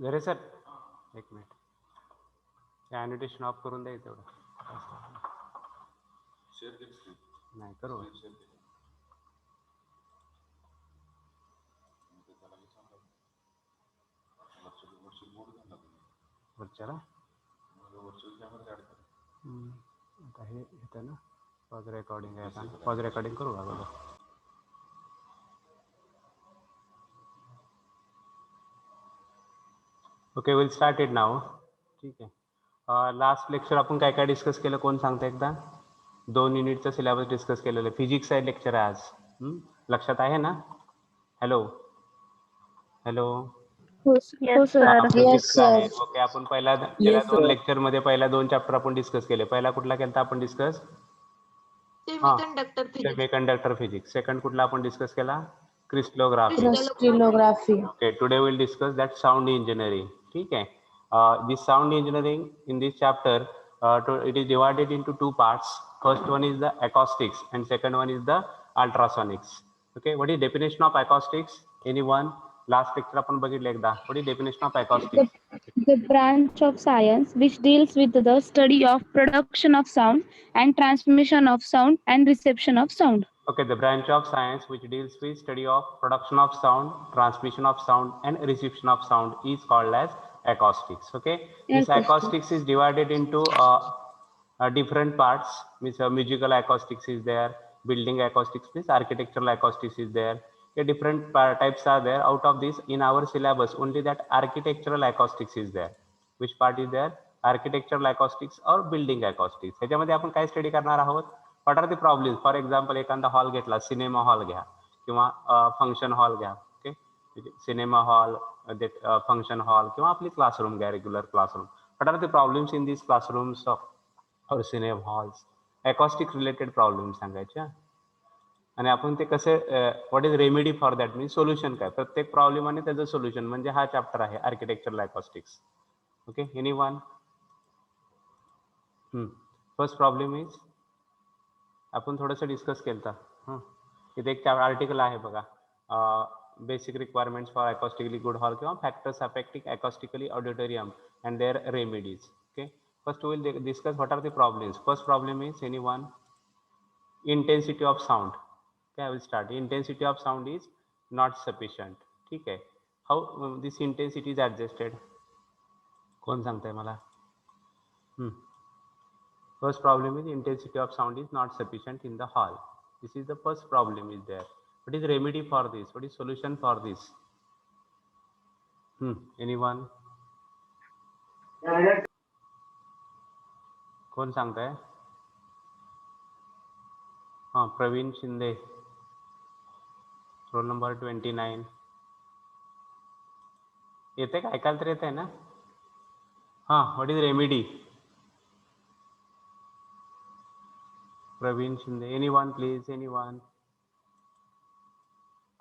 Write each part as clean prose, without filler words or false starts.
जरे सर एक minute ॲनिटेशन of करून द्या तेवढं. नाही करू वरच्याला आता हे येतं ना पॉज रेकॉर्डिंग आहे आता पॉज रेकॉर्डिंग करू अगोदर. ओके विल स्टार्ट इट नाव. ठीक आहे. लास्ट लेक्चर आपण काय काय डिस्कस केलं कोण सांगतं एकदा. 2 युनिटचं सिलेबस डिस्कस केलेलं. फिजिक्स आहे लेक्चर आहे आज. लक्षात आहे ना. हॅलो हॅलो हो सर. फिजिक्सला आहे. ओके आपण पहिला गेल्या 2 लेक्चर मध्ये पहिला 2 चॅप्टर आपण डिस्कस केले. पहिला कुठला केला आपण डिस्कस. Semiconductor physics. सेकंड कुठला आपण डिस्कस केला crystallography. Okay today will discuss that sound engineering. ठीक है. This sound engineering in this chapter it is divided into 2 parts. First one is the acoustics and second one is the ultrasonics. Okay, what is definition of acoustics? Anyone? Last lecture आपण बघितलं एकदा. What is definition of acoustics? The branch of science which deals with the study of production of sound and transmission of sound and reception of sound. Okay, the branch of science which deals with study of production of sound, transmission of sound and reception of sound is called as acoustics. Okay, this acoustics is divided into different parts. Means musical acoustics is there, building acoustics means architectural acoustics is there. Different types are there. Out of this, in our syllabus, only that architectural acoustics is there. Which part is there? Architectural acoustics or building acoustics. ह्याच्यामध्ये आपण काय study करणार आहोत. What are the problems. For example एखादा hall घेतला, cinema hall घ्या किंवा function hall घ्या. Okay, cinema hall, function hall किंवा आपली क्लासरूम घ्या, regular classroom. What are the problems in this classrooms और cinema halls. Acoustic related problem सांगायचे. आणि आपण ते कसे what is remedy for that means solution काय. प्रत्येक प्रॉब्लेम आणि त्याचं सोल्युशन म्हणजे हा चॅप्टर आहे architectural acoustics. Okay, any one. First problem is आपण थोडंसं डिस्कस केलं तर इथे एक आर्टिकल आहे बघा. Basic requirements for acoustically good hall किंवा factors affecting acoustically auditorium and their remedies. Okay, first will discuss what are the problems. First problem is any one. Intensity of sound. Okay, I will start. Intensity of sound is not sufficient. ठीक है. How this intensity is adjusted? कौन सांगताय मला. First problem is intensity of sound is not sufficient in the hall. This is the first problem is there. What is remedy for this? What is solution for this? Anyone? कौन सांगताय. Praveen Shinde, roll number 29. येते का ऐकायला तर येत आहे ना. What is remedy. Praveen Shinde. Anyone please, anyone.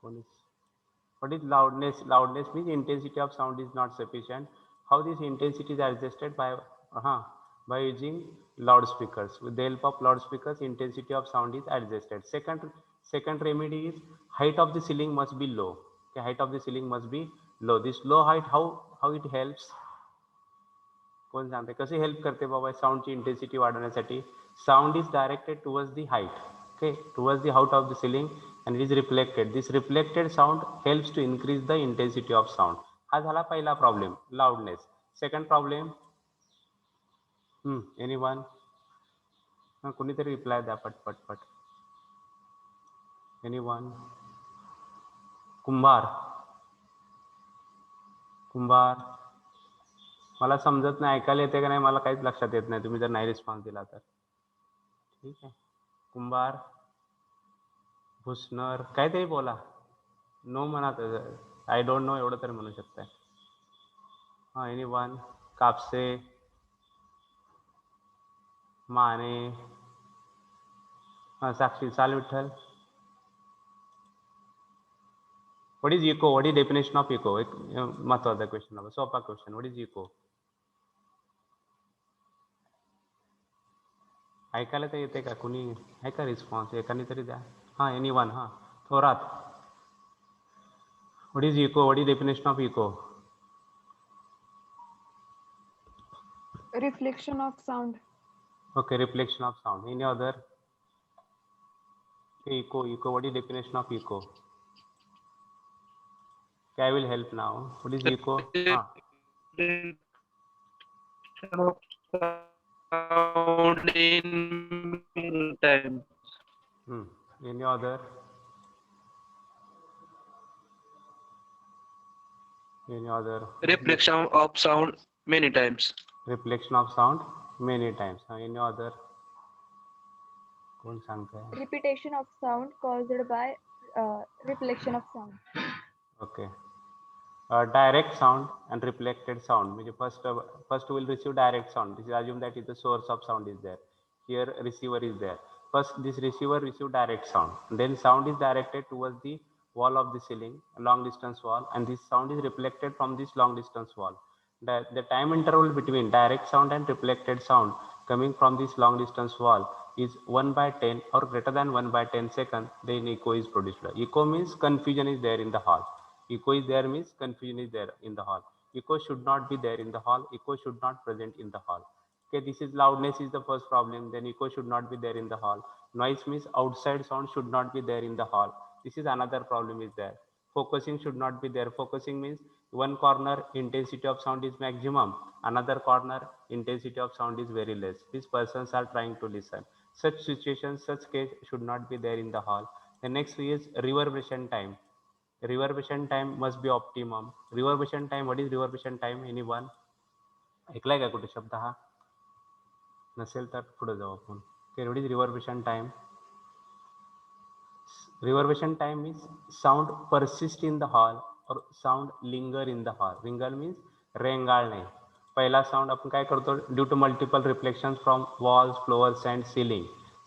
What is loudness? Loudness means intensity of sound is not sufficient. How this intensity is adjusted by using loudspeakers. With the help of loudspeakers, intensity of sound is adjusted. Second remedy is height of the ceiling must be low. Okay, height of the ceiling must be low. This low height, how it helps? कोण सांगते कसे help करते बाबा साऊंडची intensity वाढवण्यासाठी. Sound is directed towards the height. Okay, towards the height of the ceiling and it is reflected. This reflected sound helps to increase the intensity of sound. हा झाला पहिला problem, loudness. Second problem. Anyone. कोणीतरी reply द्या पटपट. Anyone. कुंभार. मला समजत नाही, ऐकायला येते का नाही मला काहीच लक्षात येत नाही तुम्ही जर नाही रिस्पॉन्स दिला तर. ठीक आहे. कुंभार, भुसनर, काहीतरी बोला. नो म्हणा, आय डोंट नो एवढं तरी म्हणू शकताय. एनीवन. कापसे, माने, साक्षी, चाल Vitthal. What is echo. What is definition of echo. एक महत्वाचा क्वेश्चन आहे, सोपा क्वेश्चन. What is echo. ऐकायला तर येते का कुणी. आहे का रिस्पॉन्स एकाने तरी द्या. Anyone. Thorat. What is echo. What is definition of echo. Reflection of sound. Okay, reflection of sound. Any other? Okay, echo. What is definition of echo? Okay, I will help now. What is echo? Sound in many times. Hmm. Any other? Any other? Reflection of sound many times. Reflection of sound many times. Any other? कोण सांगताय? Repetition of sound caused by reflection of sound. Okay. Direct sound and reflected sound. म्हणजे first will receive direct sound. This is assume that is the source of sound is there. Here receiver is there. First this receiver receive direct sound. Then sound is directed towards the wall of the ceiling, long distance wall, and this sound is reflected from this long distance wall. The time interval between direct sound and reflected sound coming from this long distance wall is 1/10 or greater than 1/10 seconds. Then echo is produced. Echo means confusion is there in the hall. Echo is there means confusion is there in the hall. Echo should not be there in the hall. Echo should not present in the hall. Okay, this is loudness is the first problem. Then echo should not be there in the hall. Noise means outside sound should not be there in the hall. This is another problem is there. Focusing should not be there. Focusing means one corner intensity of sound is maximum. Another corner intensity of sound is very less. These persons are trying to listen. Such situations, such case should not be there in the hall. The next is reverberation time. Reverberation time must be optimum. Reverberation time, what is reverberation time? Anyone? ऐकलाय का कुठे शब्द हा? नसेल तर पुढे जाऊ आपण. Okay, what is reverberation time? Reverberation time means sound persist in the hall or sound linger in the hall. Linger means रेंगाळणे. पहिला sound आपण काय करतो? Due to multiple reflections from walls, floors and ceiling,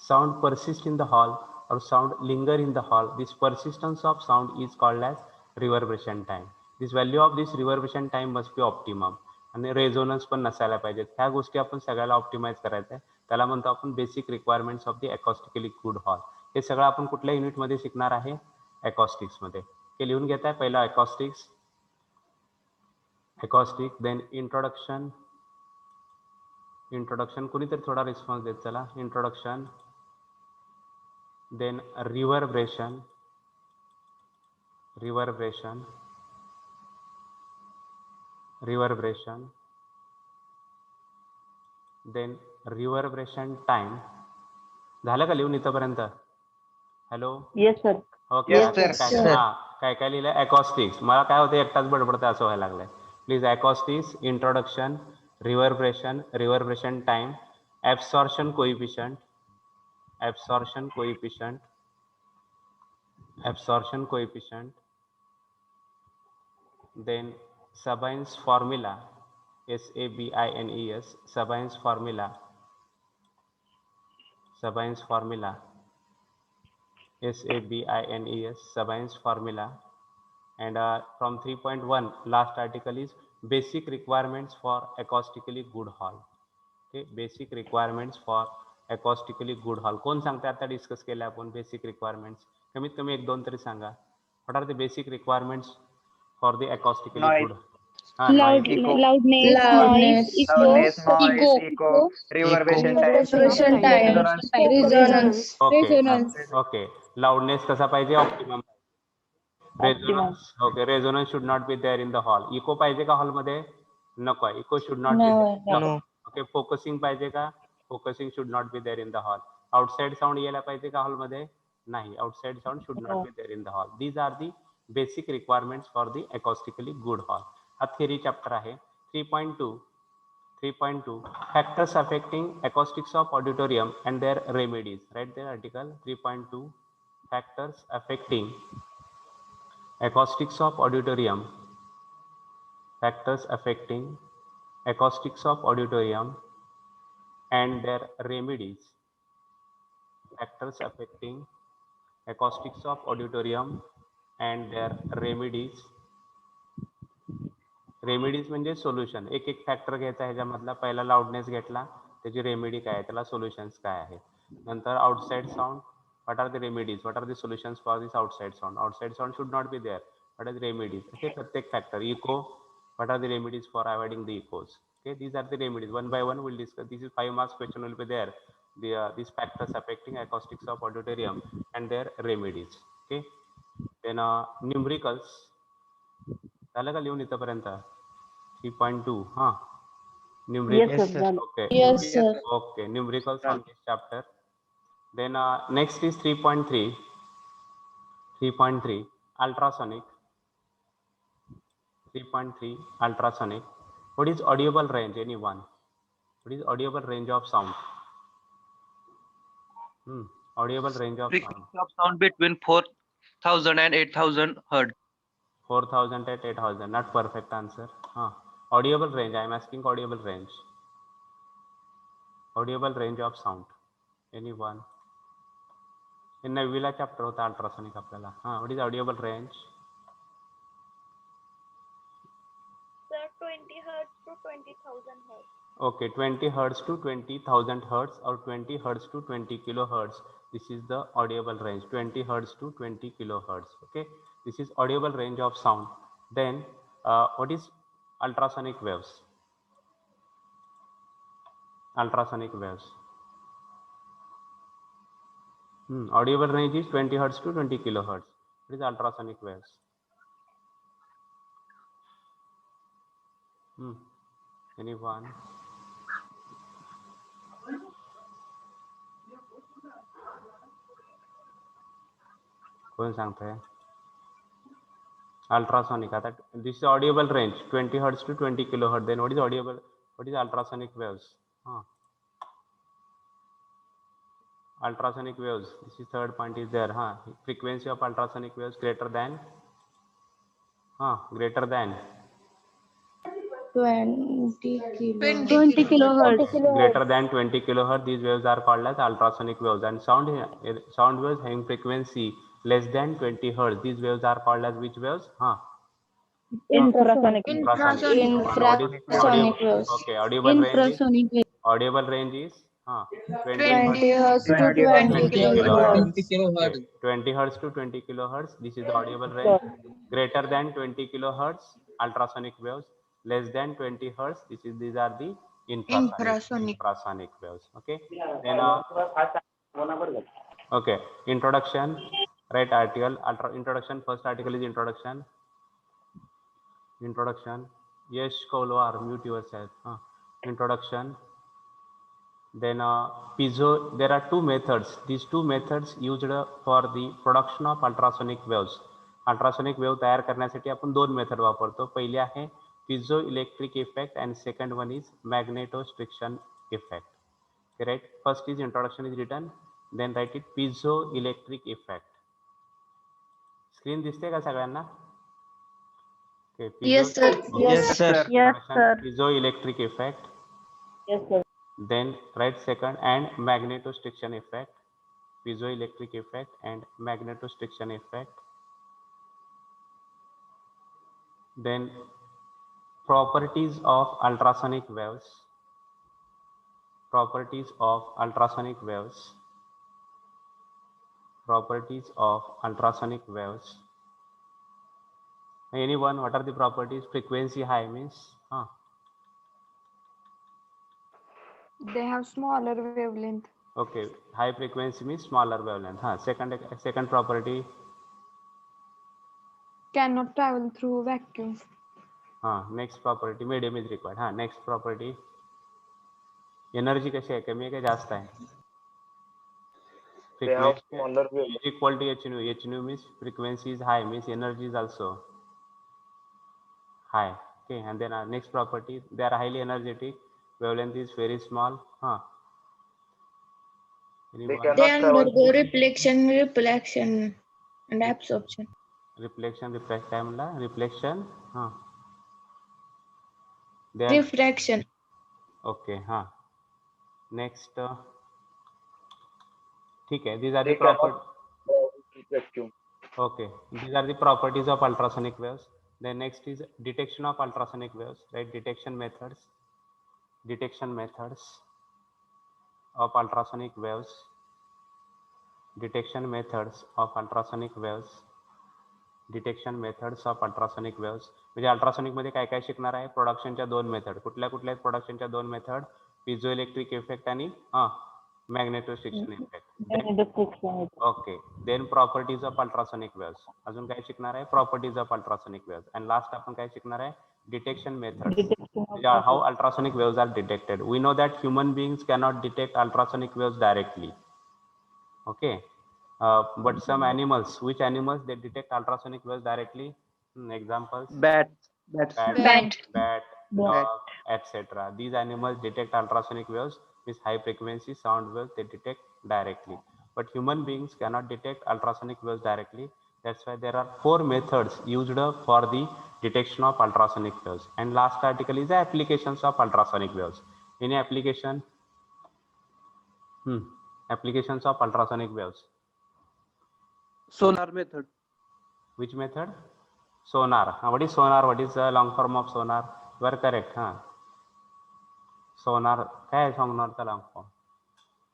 sound persist in the hall or sound linger in the hall. This persistence of sound is called as reverberation time. This value of this reverberation time must be optimum. आणि resonance पण नसायला पाहिजेत. ह्या गोष्टी आपण सगळ्याला optimise करायचं आहे. त्याला म्हणतो आपण basic requirements of the acoustically good hall. हे सगळं आपण कुठल्या युनिटमध्ये शिकणार आहे? अकॉस्टिक्समध्ये. हे लिहून घेताय. पहिला acoustics, acoustic, then introduction. Introduction कुणीतरी थोडा रिस्पॉन्स देत चला. Introduction, then reverberation, reverberation, reverberation, then reverberation time. झालं का लिहून इथपर्यंत? हॅलो. Yes sir. ओके. काय काय लिहिलंय? अकॉस्टिक्स. मला काय होतं एकटाच बडबडतं असं व्हायला लागलंय. Please acoustics, introduction, reverberation, reverberation time, absorption coefficient, absorption coefficient, absorption coefficient, then Sabines formula, SABINES, Sabines formula, Sabines formula, SABINES, Sabines formula, and from 3.1 last article is basic requirements for acoustically good hall. Okay, basic requirements for acoustically good hall. कोण सांगते? आता discuss केलं आपण basic requirements. कमीत कमी एक दोन तरी सांगा. What are the basic requirements for the acoustically good? Loudness, noise, echo, Reverberation time. resonance. Okay. Loudness कसा पाहिजे? Optimum. Resonance. Okay, resonance should not be there in the hall. Echo पाहिजे का hall मध्ये? नको आहे. Echo should not be there. No. Okay, focusing पाहिजे का? Focusing should not be there in the hall. Outside sound यायला पाहिजे का हॉल मध्ये? नाही. Outside sound should not be there in the hall. These are the basic requirements for the acoustically good hall. हा theory chapter आहे. 3.2 factors affecting acoustics of auditorium and their remedies. Right there article 3.2 factors affecting acoustics of auditorium, factors affecting acoustics of auditorium and their remedies, factors affecting acoustics of auditorium and their remedies. Remedies म्हणजे solution. एक एक factor घ्यायचा ह्याच्यामधला. पहिला loudness घेतला, त्याची remedy काय आहे, त्याला सोल्युशन्स काय आहे. नंतर outside sound, what are the remedies, what are the solutions for this outside sound. Outside sound should not be there, what are the remedies. हे प्रत्येक factor. Echo, what are the remedies for avoiding the echoes. Okay, these are the remedies. One by one we'll discuss. This is 5 marks question will be there. These factors affecting acoustics of auditorium and their remedies. Okay, then numericals. झालं का लिहून इथपर्यंत 3.2 हा numericals. Okay, Yes, sir. okay, numericals on this chapter. Then next is 3.3 ultrasonic. 3.3 ultrasonic. What is audible range? Anyone? What is audible range of sound? Audible range of sound. Frequency of sound between 4,000 and 8,000 hertz. 4,000 at 8,000. Not perfect answer. Audible range. I am asking audible range. Audible range of sound. Anyone? In Navila chapter होता ultrasonic आपल्याला. What is audible range? Sir, 20 hertz to 20,000 hertz. Okay, 20 hertz to 20,000 hertz or 20 hertz to 20 kilohertz. This is the audible range. 20 hertz to 20 kilohertz. Okay, this is audible range of sound. Then what is ultrasonic waves? Ultrasonic waves. Audible range is 20 hertz to 20 kilohertz. What is ultrasonic waves? Anyone? कोण सांगतंय? Ultrasonic. आता this is audible range 20 hertz to 20 kilohertz. Then what is audible? What is ultrasonic waves? Ultrasonic waves. This is third point is there. Frequency of ultrasonic waves greater than 20 kilohertz. greater than 20 kilohertz. These waves are called as ultrasonic waves. And sound waves having frequency less than 20 hertz. These waves are called as which waves? Infrasonic. Infrasonic waves. Okay, audible range is Infrasonic wave. 20 hertz to 20 kilohertz. 20 kilohertz. Okay, 20 hertz to 20 kilohertz. This is the audible range. Greater than 20 kilohertz, ultrasonic waves. Less than 20 hertz. These are the infrasonic waves. Okay. Then okay, introduction. Right article. Introduction. First article is introduction. Yes, Kolwar, mute yourself. Introduction. Then piezo. There are two methods. These two methods used for the production of ultrasonic waves. Ultrasonic wave तयार करण्यासाठी आपण दोन method वापरतो. पहिली आहे piezo electric effect and second one is magnetostriction effect. Okay, right? First is introduction is written. Then write it piezo electric effect. Screen दिसते का सगळ्यांना? Okay, Yes, sir. Yes, sir. Yes, sir. Piezoelectric effect. Yes, sir. Then write second and magnetostriction effect. Piezoelectric effect and magnetostriction effect. Then properties of ultrasonic waves. Properties of ultrasonic waves. Properties of ultrasonic waves. Anyone? What are the properties? Frequency high means They have smaller wavelength. okay, high frequency means smaller wavelength. Second property. Cannot travel through vacuum. Next property medium is required. Next property. Energy कशी आहे? कमी आहे का जास्त आहे? Frequency is equal to h nu. H nu means frequency is high means energy is also high. Okay, and then next property, they are highly energetic. Wavelength is very small. Anyone? They undergo reflection, and absorption. Reflection. काय म्हणला? Reflection. Refraction. Okay. Next. ठीक है. These are the properties. Okay. These are the properties of ultrasonic waves. Then next is detection of ultrasonic waves. Right? Detection methods. Detection methods of ultrasonic waves. Detection methods of ultrasonic waves. Detection methods of ultrasonic waves. म्हणजे ultrasonic मध्ये काय काय शिकणार आहे? प्रोडक्शनच्या दोन method. कुठल्या कुठल्या प्रोडक्शनच्या दोन मेथड? पिझो इलेक्ट्रिक इफेक्ट आणि magnetostriction effect. Okay. Then properties of ultrasonic waves. अजून काय शिकणार आहे? Properties of ultrasonic waves. And last आपण काय शिकणार आहे? Detection methods. How ultrasonic waves are detected. We know that human beings cannot detect ultrasonic waves directly. Okay. But some animals, which animals they detect ultrasonic waves directly? Examples: Bat. bat, dog, etc. These animals detect ultrasonic waves with high frequency sound waves they detect directly. But human beings cannot detect ultrasonic waves directly. That's why there are 4 methods used for the detection of ultrasonic waves. And last article is the applications of ultrasonic waves. Any application? Applications of ultrasonic waves. Sonar method. Which method? Sonar. What is sonar? What is the long form of sonar? You are correct. Sonar. काय आहे सोनारचा long form?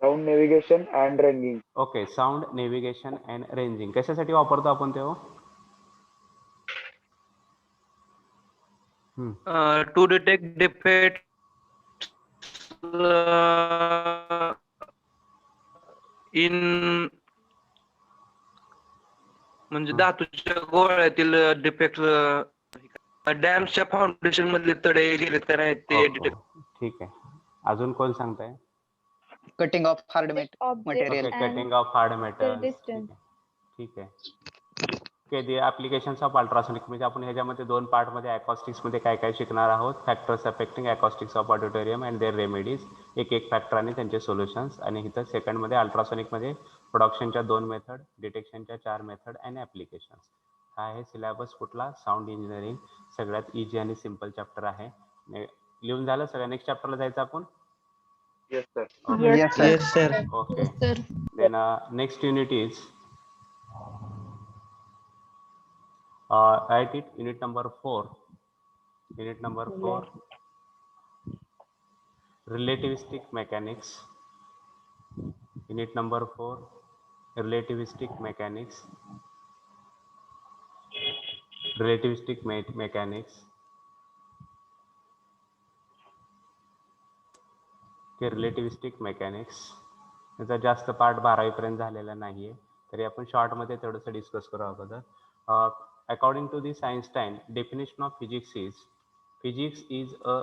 Sound navigation and ranging. Okay. Sound navigation and ranging. कशासाठी वापरतो आपण ते? To detect defects in म्हणजे धातूच्या गोळ्यातील defect, डॅम्सच्या foundation मधले तडे गेले तर आहेत ते डिटेक्ट. ठीक आहे. अजून कोण सांगताय? Cutting of hard material. Okay, cutting of hard metals. distance. ठीक आहे. Okay. The applications of ultrasonic. म्हणजे आपण ह्याच्यामध्ये 2 पार्ट मध्ये अकॉस्टिक्स मध्ये काय काय शिकणार आहोत? Factors affecting acoustics of auditorium and their remedies. एक फॅक्टर आणि त्यांचे सोल्युशन्स. आणि इथं सेकंड मध्ये अल्ट्रासोनिक मध्ये प्रोडक्शनच्या 2 मेथड, डिटेक्शनच्या 4 मेथड आणि ॲप्लिकेशन्स. हा आहे सिलेबस कुठला? Sound engineering. सगळ्यात इझी आणि सिम्पल चॅप्टर आहे. लिहून झालं सगळं? नेक्स्ट चॅप्टरला जायचं आपण. Yes, sir. Okay. Yes, sir. Okay. Then next unit is write it. Unit number 4. Unit number 4. Relativistic mechanics. Unit number 4. Relativistic mechanics. Relativistic mechanics. Relativistic mechanics. याचा जास्त पार्ट 12वी पर्यंत झालेला नाहीये, तरी आपण शॉर्ट मध्ये थोडंसं डिस्कस करू अगोदर. According to the Einstein definition of physics is a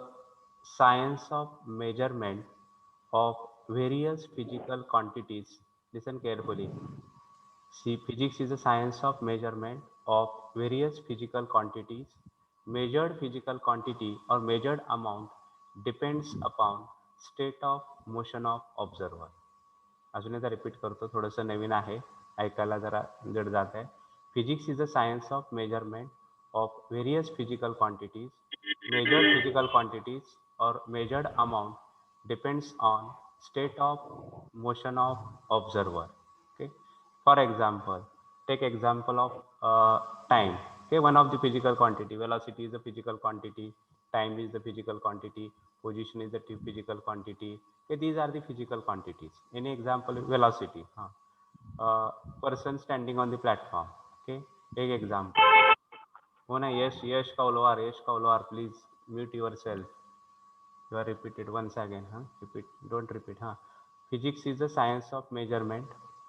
science of measurement of various physical quantities. Listen carefully. Physics is a science of measurement of various physical quantities. Measured physical quantity or measured amount depends upon state of motion of observer. अजून एकदा repeat करतो, थोडंसं नवीन आहे, ऐकायला जरा जड जात आहे. Physics is a science of measurement of various physical quantities. Measured physical quantities or measured amount depends on state of motion of observer. Okay. For example, take example of time. Okay, one of the physical quantity. Velocity is a physical quantity. Time is the physical quantity. Position is the physical quantity. Okay, these are the physical quantities. Any example? Velocity. Person standing on the platform. Okay, take example. Oh na, Yash Kaulwar, please mute yourself. You are repeated once again. Repeat. Don't repeat. Physics is the science of measurement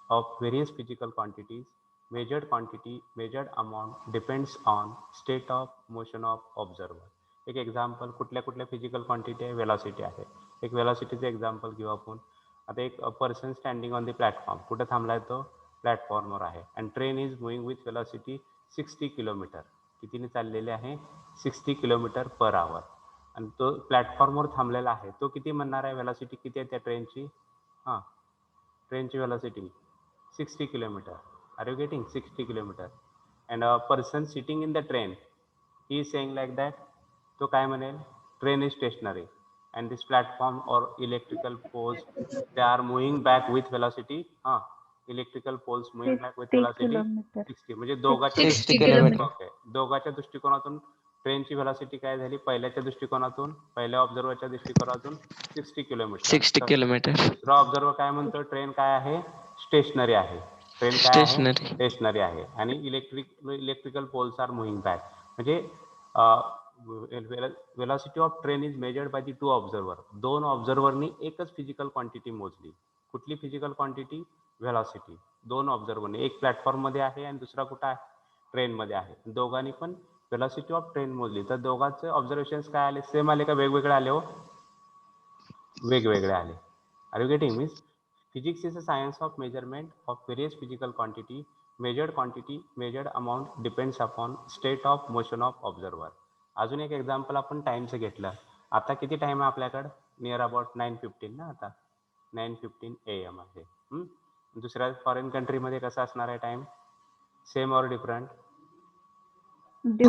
of various physical quantities. Measured quantity, measured amount depends on state of motion of observer. एक example कुठल्या कुठल्या physical quantity आहे? Velocity आहे. एक वेलॉसिटीचं example घेऊ आपण. आता एक person standing on the platform. कुठं थांबलाय तो? प्लॅटफॉर्मवर आहे. And train is moving with velocity 60 kilometre. कितीने चाललेले आहे? 60 किलोमीटर पर आवर. आणि तो प्लॅटफॉर्मवर थांबलेला आहे. तो किती म्हणणार आहे? वेलॉसिटी किती आहे त्या ट्रेनची? ट्रेनची velocity 60 kilometer. Are you getting? 60 kilometer. And a person sitting in the train, he is saying like that. तो काय म्हणेल? Train is stationary and this platform or electrical poles, they are moving back with velocity. Electrical poles moving back with velocity 60. म्हणजे दोघाच्या 60 kilometre. Okay, दोघाच्या दृष्टिकोनातून ट्रेनची velocity काय झाली? पहिल्याच्या दृष्टिकोनातून, पहिल्या ऑब्झर्वरच्या दृष्टिकोनातून 60 किलोमीटर. 60 किलोमीटर. दुसरा ऑब्झर्वर काय म्हणतो? ट्रेन काय आहे? स्टेशनरी आहे. ट्रेन काय आहे? स्टेशनरी. स्टेशनरी आहे. आणि electrical poles are moving back. म्हणजे velocity of train is measured by the 2 observer. 2 ऑब्झर्वरनी एकच फिजिकल क्वांटिटी मोजली. कुठली फिजिकल क्वांटिटी? व्हेलॉसिटी. 2 ऑब्झर्वरनी, एक प्लॅटफॉर्म मध्ये आहे आणि दुसरा कुठं आहे? ट्रेन मध्ये आहे. दोघांनी पण वेलॉसिटी ऑफ ट्रेन मोजली. तर दोघांचे ऑब्झर्वेशन्स काय आले? सेम आले का वेगवेगळे आले हो? वेगवेगळे आले. Are you getting? Means physics is a science of measurement of various physical quantity. Measured amount depends upon state of motion of observer. अजून एक एक्झाम्पल आपण टाइमचं घेतलं. आता किती टाइम आहे आपल्याकडे? नियर अबाउट 9:15 ना. आता 9:15 AM आहे. दुसऱ्या फॉरेन कंट्रीमध्ये कसं असणार आहे टाइम? सेम और डिफरंट?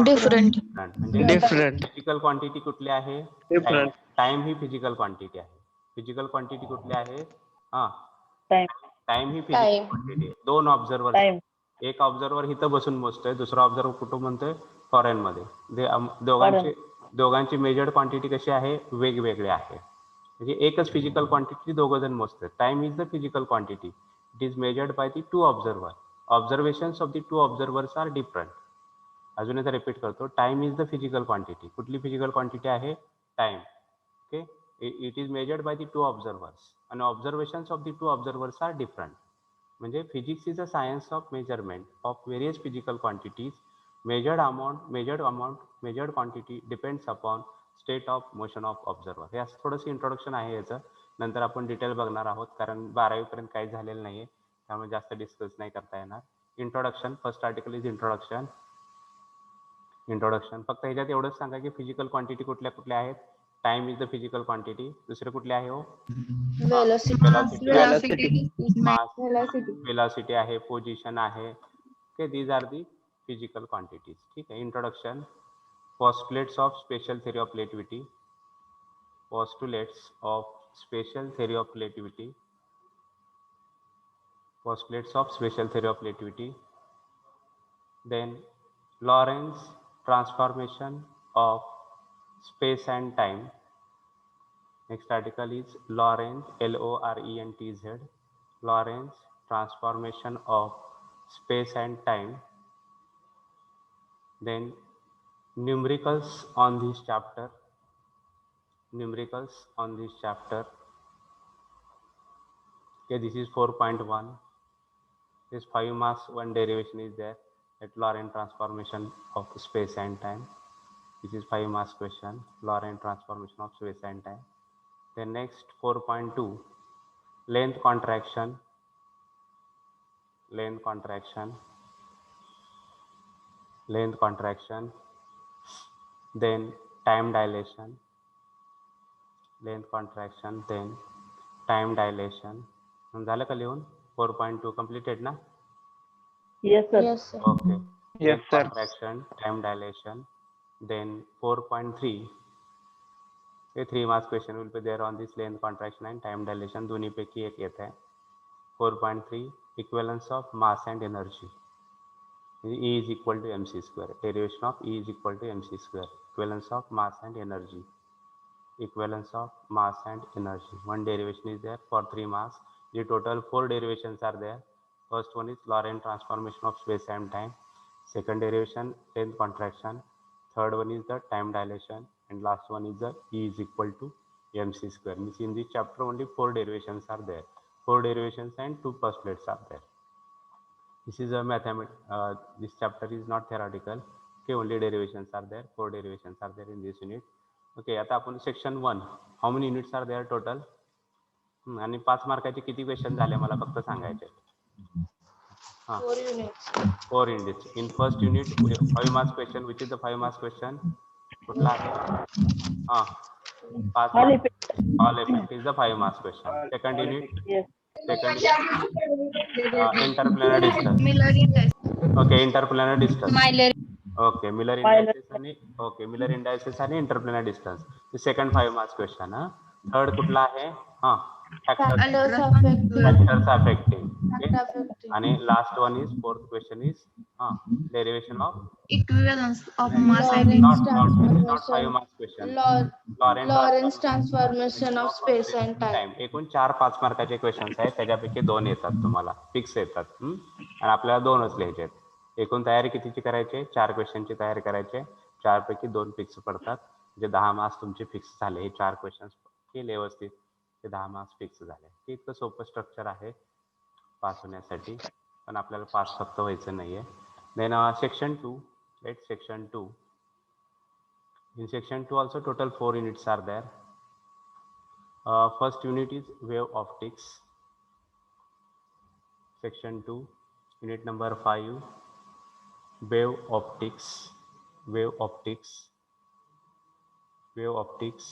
Different. म्हणजे Different. फिजिकल क्वांटिटी कुठली आहे? Different. टाइम ही फिजिकल क्वांटिटी आहे. फिजिकल क्वांटिटी कुठली आहे? टाइम ही फिजिकल Time. क्वांटिटी आहे. 2 ऑब्झर्वर, एक ऑब्झर्वर इथं बसून मोजतोय, दुसरा ऑब्झर्वर कुठं म्हणतोय? फॉरेन मध्ये. दोघांची मेजर्ड क्वांटिटी कशी आहे? वेगवेगळे आहे. म्हणजे एकच फिजिकल क्वांटिटी दोघं जण मोजतात. Time is the physical quantity. It is measured by the 2 observer. Observations of the 2 observers are different. अजून एकदा रिपीट करतो. Time is the physical quantity. कुठली फिजिकल क्वांटिटी आहे? Time. Okay. It is measured by the 2 observers आणि observations of the 2 observers are different. म्हणजे physics is a science of measurement of various physical quantities. Measured quantity depends upon state of motion of observer. हे असं थोडंसं introduction आहे याचं. नंतर आपण detail बघणार आहोत, कारण 12वी पर्यंत काही झालेलं नाहीये, त्यामुळे जास्त डिस्कस नाही करता येणार. Introduction, first article is introduction. फक्त ह्याच्यात एवढंच सांगा की फिजिकल क्वांटिटी कुठल्या कुठल्या आहेत? Time is the physical quantity. दुसरे कुठले आहे हो? वेलॉसिटी आहे, पोझिशन आहे. Okay, these are the physical quantities. ठीक आहे. Introduction. Postulates of special theory of relativity. Postulates of special theory of relativity. Then Lorentz transformation of space and time. Next article is Lorentz, Lorentz, Lorentz transformation of space and time. Then numericals on this chapter. Okay, this is 4.1. This 5 marks, one derivation is there at Lorentz transformation of space and time. This is 5 marks question, Lorentz transformation of space and time. Then next 4.2, length contraction. Then time dilation. Then time dilation. झालं का लिहून? 4.2 completed ना? Yes, sir. Okay. Yes, sir. Contraction, time dilation. Then 4.3. A 3 marks question will be there on this length contraction and time dilation. दोन्ही पैकी एक येत आहे. 4.3, equivalence of mass and energy. E is equal to mc square. Derivation of E is equal to mc square. Equivalence of mass and energy. One derivation is there for 3 marks. The total 4 derivations are there. First one is Lorentz transformation of space and time. Second derivation, length contraction. Third one is the time dilation. And last one is the E is equal to mc square. Means in this chapter only 4 derivations are there. 4 derivations and 2 postulates are there. This is a this chapter is not theoretical. Okay, only derivations are there. 4 derivations are there in this unit. Okay, आता आपण section 1. How many units are there total? आणि 5 मार्काचे किती question झाले मला फक्त सांगायचे. 4 units. In first unit 5 marks question. Which is the 5 marks question? कुठला आहे? 5 marks. All effect is the 5 marks question. Second unit. Interplanar distance. Okay, interplanar distance. Okay, Miller indices आणि interplanar distance. The second 5 marks question. Third कुठला आहे? Factors affecting. Okay. आणि last one is, fourth question is Derivation of Equivalence of not mass not and it is not 5 transformation. marks question. Lorentz transformation of space and time. एकूण 4-5 मार्काचे questions आहेत, त्याच्यापैकी 2 येतात तुम्हाला fix येतात. आणि आपल्याला 2च लिहायचे आहेत. एकूण तयारी कितीची करायची? 4 क्वेश्चनची तयारी करायची. 4 पैकी 2 फिक्स पडतात, म्हणजे 10 मार्क्स तुमचे फिक्स झाले. हे 4 क्वेश्चन्स केले व्यवस्थित, ते 10 मार्क्स फिक्स झाले. हे इतकं सोपं स्ट्रक्चर आहे पास होण्यासाठी, पण आपल्याला पास फक्त व्हायचं नाहीये. Then section 2, let section 2. In section 2 also total 4 units are there. First unit is wave optics. Section 2, unit number 5, wave optics. Wave optics. Wave optics.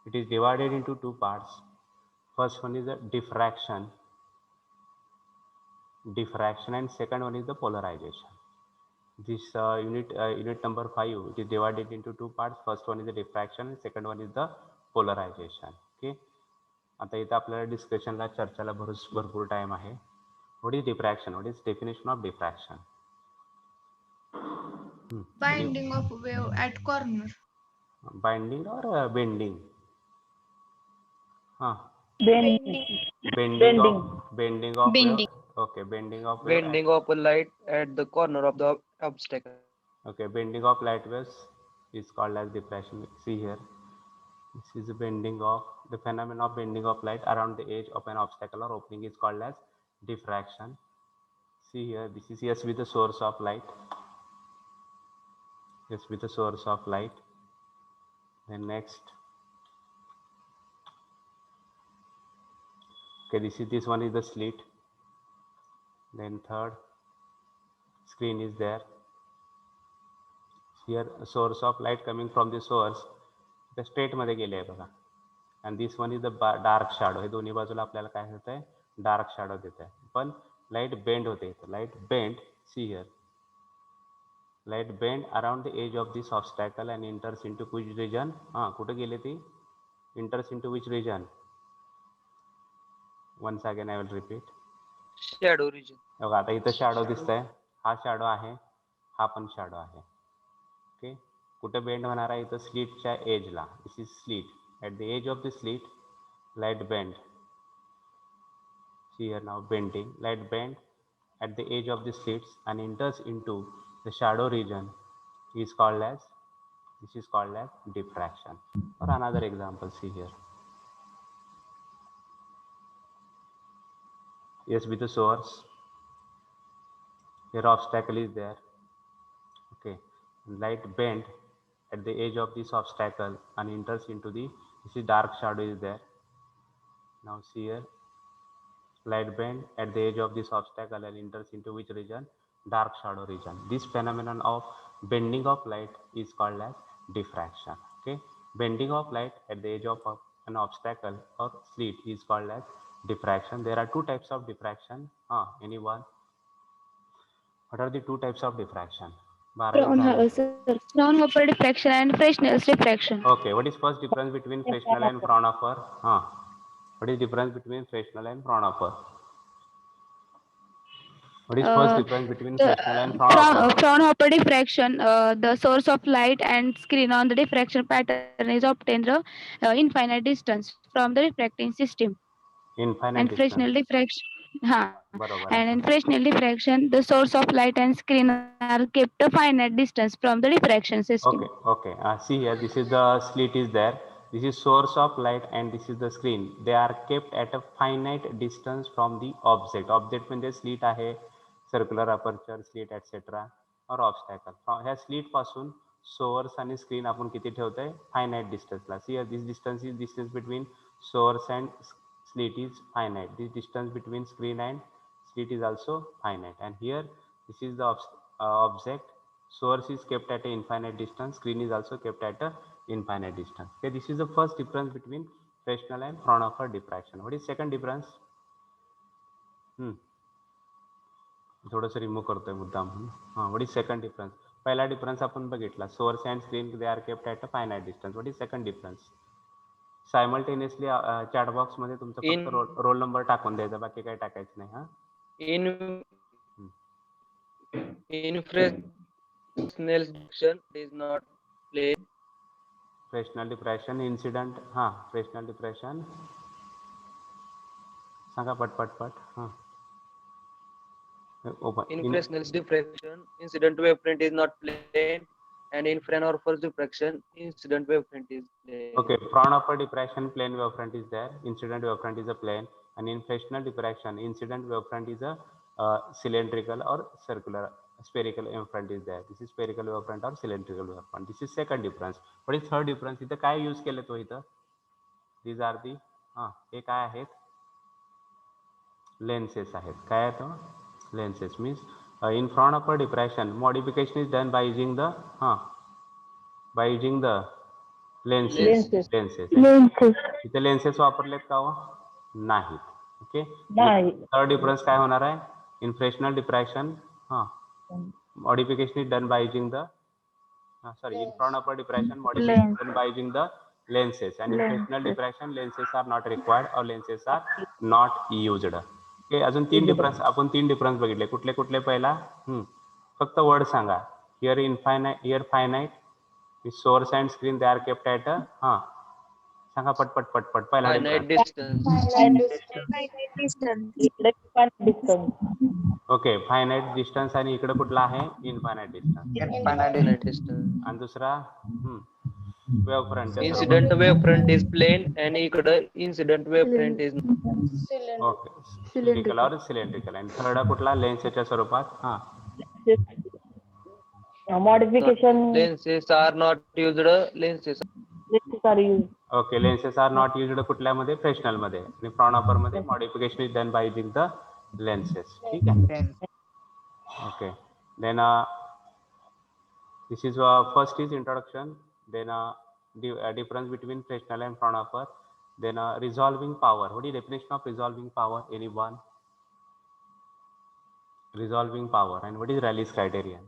It is divided into 2 parts. First one is the diffraction. Diffraction, and second one is the polarization. This unit number 5, it is divided into 2 parts. First one is the diffraction and second one is the polarization. Okay. आता इथं आपल्याला डिस्कशनला चर्चाला भरपूर time आहे. What is diffraction? What is definition of diffraction? Binding of wave at corner. Binding or bending? Bending. Bending of wave. Okay, bending of wave. Bending of light at the corner of the obstacle. Okay, bending of light waves is called as diffraction. See here, this is the bending of the phenomenon of bending of light around the edge of an obstacle or opening is called as diffraction. See here, this is yes with the source of light. Yes, with the source of light. Then next, okay, this one is the slit. Then third, screen is there. Here a source of light coming from the source, the straight मध्ये गेले आहे बघा. And this one is the dark shadow. हे दोन्ही बाजूला आपल्याला काय होत आहे? डार्क शॅडो देत आहे. पण लाईट बेंड होते इथं. Light bend, see here, light bend around the edge of this obstacle and enters into which region. कुठे गेले ती? Enters into which region? Once again I will repeat. Shadow region. बघा आता इथं शॅडो दिसत आहे. हा शॅडो आहे, हा पण शॅडो आहे. ओके, कुठे बेंड होणार आहे? इथं स्लीटच्या एजला. This is slit. At the edge of the slit light bend. See here now, bending. Light bend at the edge of the slits and enters into the shadow region is called as, this is called as diffraction. Or another example, see here. Yes, with the source. Here obstacle is there. Okay, light bend at the edge of this obstacle and enters into the, this is dark shadow is there. Now see here, light bend at the edge of this obstacle and enters into which region? Dark shadow region. This phenomenon of bending of light is called as diffraction. Okay, bending of light at the edge of an obstacle or slit is called as diffraction. There are 2 types of diffraction. Anyone? What are the 2 types of diffraction? Fraunhofer diffraction and Fresnel's diffraction. Okay, what is first difference between Fresnel and Fraunhofer? What is difference between Fresnel and Fraunhofer? What is first difference between Fresnel and Fraunhofer? Fraunhofer diffraction, the source of light and screen on the diffraction pattern is obtained the infinite distance from the refracting system. Infinite and distance. Fresnel diffraction, बरोबर and आहे. in Fresnel diffraction, the source of light and screen are kept a finite distance from the diffraction system. Okay. See here, this is the slit is there. This is source of light and this is the screen. They are kept at a finite distance from the object. Object म्हणजे slit आहे, circular aperture, slit etcetera, और obstacle. ह्या slit पासून source आणि screen आपण किती ठेवतोय? Finite डिस्टन्सला. See here, this distance is distance between source and slit is finite. This distance between screen and slit is also finite. And here, this is the object. Source is kept at an infinite distance. Screen is also kept at an infinite distance. Okay, this is the first difference between Fresnel and Fraunhofer diffraction. What is second difference? थोडंसं remove करतोय मुद्दाम. what is second difference? पहिला difference आपण बघितला, source and screen they are kept at a finite distance. what is second difference? Simultaneously chat box मध्ये तुमचा फक्त roll number टाकून द्यायचा, बाकी काही टाकायचं नाही. In Fresnel's diffraction is not plane. Fresnel diffraction incident हां फ्रेशनल डिफ्रॅक्शन सांगा पट हां In open Fresnel's diffraction, incident wavelength is not plane, and in Fraunhofer's diffraction, incident wavelength is plane. okay, Fraunhofer diffraction plane wavefront is there, incident wavefront is a plane, and in Fresnel diffraction incident wavefront is a cylindrical or circular spherical wavefront is there. This is spherical wavefront or cylindrical wavefront. This is second difference. What is third difference? इथं काय use केलं तो इथं? These are the हे काय आहेत? Lenses आहेत. काय आहे तो? Lenses means in Fraunhofer diffraction modification is done by using the lenses. इथे lenses वापरलेत का हो? नाहीत. ओके. नाही. थर्ड डिफरन्स काय होणार आहे? In Fresnel diffraction modification is done by using the in Fraunhofer diffraction modification is done by using the lenses, and in Fresnel diffraction lenses are not required or lenses are not used. Okay. अजून तीन difference बघितले. कुठले कुठले? पहिला फक्त word सांगा. Here finite source and screen they are kept at सांगा पटपट पहिला Finite difference. distance. Okay. Finite distance आणि इकडे कुठला आहे? Infinite distance. Finite distance. आणि दुसरा wavefront. Incident wavefront is plane, and इकडं incident wavefront is okay. Cylindrical और सिलेंड्रिकल. आणि थर्ड कुठला? लेन्सच्या स्वरूपात modification lenses are not used. Lenses okay. Lenses are not used कुठल्यामध्ये? फ्रेशनल मध्ये. आणि फ्रॉनॉफर मध्ये modification is done by using the lenses. ठीक आहे. Okay. Then this is first is introduction, then difference between Fresnel and Fraunhofer, then resolving power. What is definition of resolving power? Anyone? Resolving power and what is Rayleigh's criterion?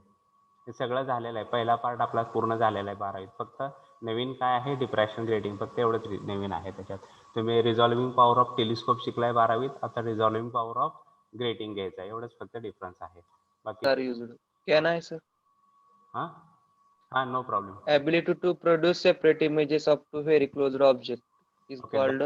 हे सगळं झालेलं आहे. पहिला part आपला पूर्ण झालेला आहे 12वीत. फक्त नवीन काय आहे? Diffraction grating. फक्त एवढंच नवीन आहे त्याच्यात. तुम्ही रिझॉल्विंग पॉवर ऑफ टेलिस्कोप शिकलाय 12वीत. आता रिझॉल्विंग पॉवर ऑफ ग्रेटिंग घ्यायचा आहे. एवढंच फक्त डिफरन्स आहे. बाकी are used. Can I, sir? no problem. Ability to produce separate images of two very close objects is called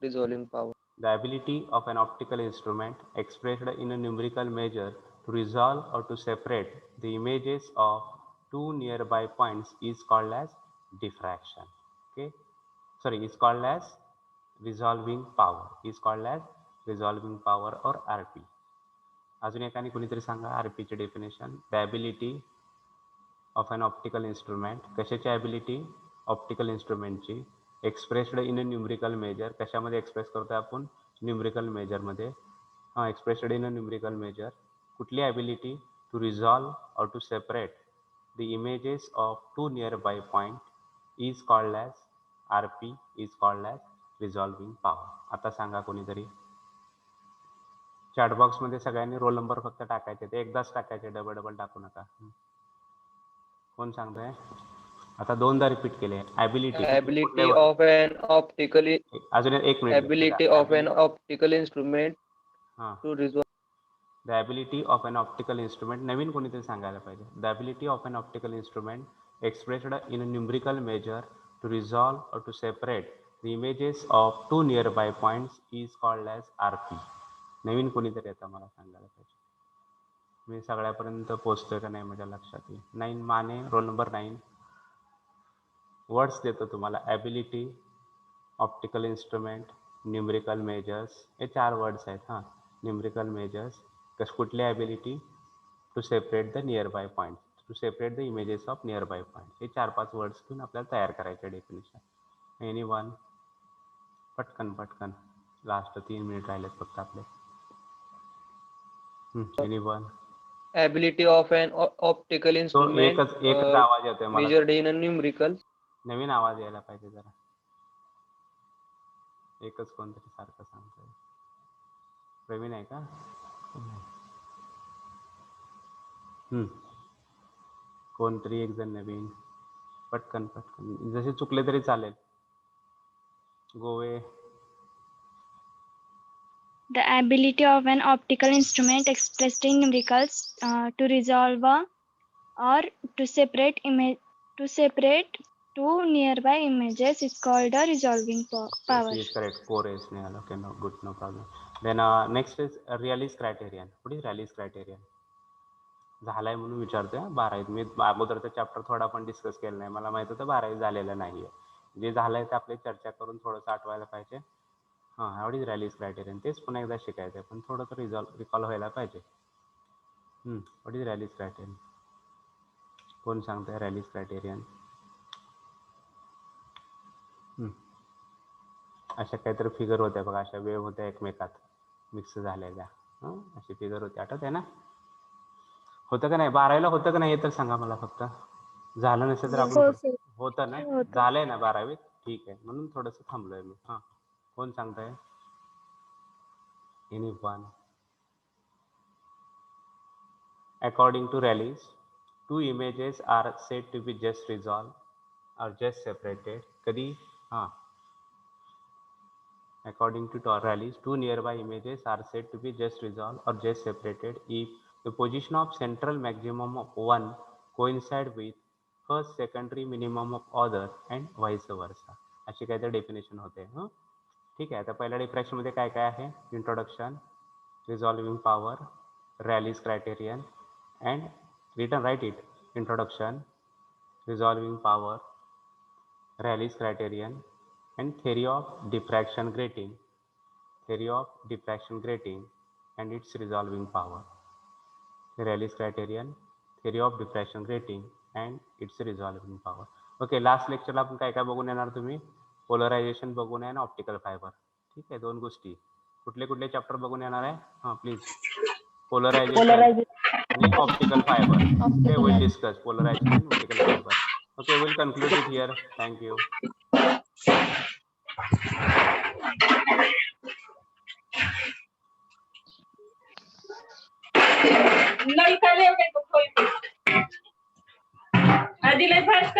resolving power. The ability of an optical instrument expressed in a numerical measure to resolve or to separate the images of two nearby points is called as diffraction. Okay. Sorry, is called as resolving power. Is called as resolving power or RP. अजून एकाने कोणीतरी सांगा RP ची definition. The ability of an optical instrument. कशाची ability? Optical इंस्ट्रुमेंटची. Expressed in a numerical measure. कशामध्ये express करतोय आपण? न्यूमरिकल मेजरमध्ये. Expressed in a numerical measure. कुठली ॲबिलिटी? टू रिझॉल्व और to separate the images of two near by point is called as RP is called as resolving power. आता सांगा कोणीतरी. Chat बॉक्समध्ये सगळ्यांनी रोल नंबर फक्त टाकायचे. ते एकदाच टाकायचे, डबल टाकू नका. कोण सांगतोय? आता दोनदा रिपीट केले. Ability of an optical अजून एक minute. ability of an optical instrument to resolve. The ability of an optical instrument. नवीन कोणीतरी सांगायला पाहिजे. The ability of an optical instrument expressed in a numerical measure to resolve or to separate the images of two nearby points is called as RP. नवीन कोणीतरी आता मला सांगायला पाहिजे. मी सगळ्यापर्यंत पोहोचतोय का नाही माझ्या लक्षात येईल. 9 माने, रोल नंबर 9. वर्ड्स देतो तुम्हाला. Ability, optical instrument, numerical measures. हे 4 वर्ड्स आहेत. Numerical measures. कुठली ability? To separate the near by point. To separate the images of near by point. हे 4-5 वर्ड्स घेऊन आपल्याला तयार करायचे डेफिनेशन. Any one? पटकन. लास्ट 3 मिनिट राहिलेत फक्त आपले. Any one? Ability of an optical instrument एकच आवाज येतोय मला. measured in a numerical. नवीन आवाज यायला पाहिजे जरा. एकच कोणतरी सारखं सांगतोय. प्रवीण आहे का? कोणतरी एक जण नवीन. पटकन. जसे चुकले तरी चालेल. गोवे. The ability of an optical instrument expressed in numericals to resolve or to separate two nearby images is called a resolving power. Yes, correct. 4 is Nehal. Okay, no, good, no problem. Then next is Rayleigh's criterion. What is Rayleigh's criterion? झालाय म्हणून विचारतोय 12वीत. मी अगोदरचा chapter थोडा पण discuss केला नाही. मला माहित होतं 12वी झालेलं नाहीये. जे झालंय ते आपली चर्चा करून थोडंसं आठवायला पाहिजे. What is Rayleigh's criterion? तेच पुन्हा एकदा शिकायचं आहे, पण थोडं तर रिकॉल व्हायला पाहिजे. What is Rayleigh's criterion? कोण सांगतंय रॅलीज क्रायटेरियन? अशा काहीतरी फिगर होत्या बघा, अशा वेव होत्या एकमेकात मिक्स झालेल्या. अशी फिगर होती, आठवत आहे ना? होतं का नाही? 12वीला होतं का नाही हे तर सांगा मला फक्त. झालं नसेल तर आपण होतं ना? झालंय ना 12वीत? ठीक आहे, म्हणून थोडंसं थांबलोय मी. कोण सांगताय? Anyone? According to Rayleigh's, two images are said to be just resolved or just separated. कधी? According to Rayleigh's, two nearby images are said to be just resolved or just separated if the position of central maximum of one coincide with first secondary minimum of other and vice versa. अशी काहीतरी definition होते. ठीक आहे. आता पहिल्या diffraction मध्ये काय काय आहे? Introduction, resolving power, Rayleigh's criterion and return write it. Introduction, resolving power, Rayleigh's criterion and theory of diffraction grating and its resolving power. Rayleigh's criterion, theory of diffraction grating and its resolving power. Okay, last लेक्चरला आपण काय काय बघून येणार? तुम्ही polarisation बघून आहे ना ऑप्टिकल फायबर. ठीक आहे, 2 गोष्टी. कुठले कुठले चॅप्टर बघून येणार आहे? प्लीज. पोलरायझेशन आणि optical fibre. Okay, will discuss polarisation and optical fiber. Okay, we'll conclude it here. Thank you. आधी लय फास्ट